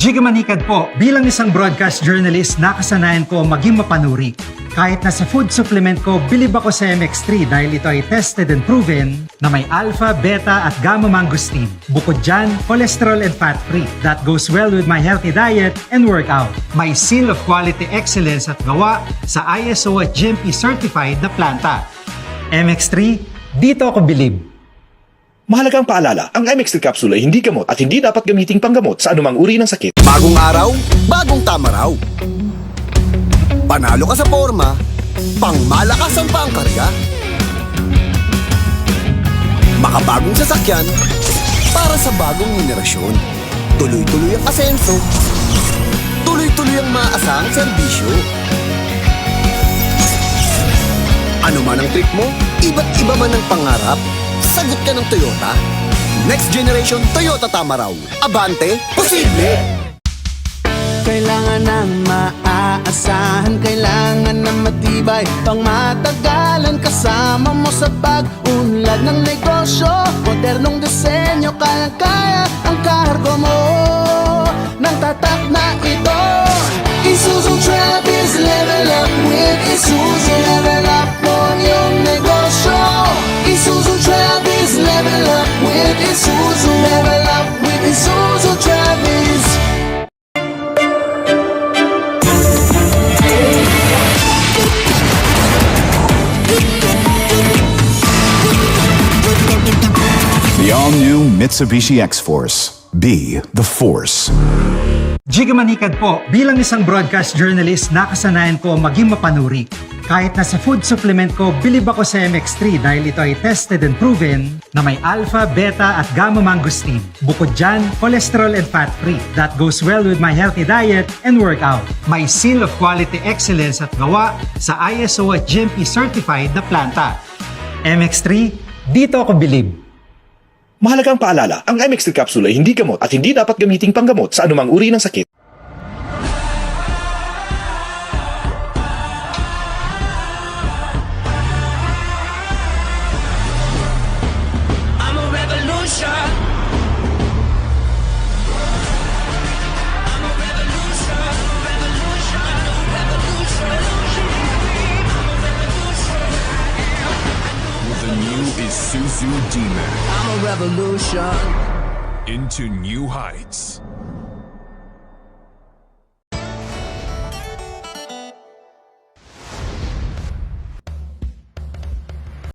Jigga Manikad po, bilang isang broadcast journalist, nakasanayan ko maging mapanuri. Kahit na sa food supplement ko, bilib ako sa MX3 dahil ito ay tested and proven na may alpha, beta at gamma mangosteen. Bukod dyan, cholesterol and fat-free. That goes well with my healthy diet and workout. May seal of quality excellence at gawa sa ISO at GMP certified na planta. MX3, dito ako bilib. Mahalagang paalala, ang MX3 capsule ay hindi gamot at hindi dapat gamiting panggamot sa anumang uri ng sakit. Bagong araw, bagong tama raw. Panalo ka sa forma, pangmalakasan pa ang karga. Makabagong sasakyan, para sa bagong henerasyon. Tuloy-tuloy ang asenso, tuloy-tuloy ang maaasahang serbisyo. Ano man ang trip mo, iba't iba man ang pangarap, sagot ka ng Toyota. Next generation Toyota tama raw. Abante, posible! Kailangan ng maaasahan, kailangan ng matibay, pang matagalan kasama mo sa pag-unlad ng negosyo. Modernong disenyo, kaya-kaya ang kargo mo ng tatak na ito. Isuzu Travis, level up with Isuzu. Level up mo yung negosyo. Isuzu Travis, level up with Isuzu. Level up with Isuzu Travis. The all-new Mitsubishi X-Force. Be the force. Jigga Manikad po, bilang isang broadcast journalist, nakasanayan ko maging mapanuri. Kahit na sa food supplement ko, bilib ako sa MX3 dahil ito ay tested and proven na may alpha, beta at gamma mangosteen. Bukod dyan, cholesterol and fat-free. That goes well with my healthy diet and workout. May seal of quality excellence at gawa sa ISO at GMP certified na planta. MX3, dito ako bilib. Mahalagang paalala, ang MX3 capsule ay hindi gamot at hindi dapat gamiting panggamot sa anumang uri ng sakit. I'm a revolution. I'm a revolution, revolution, revolution. With the new Isuzu D-Max I'm a revolution. into new heights.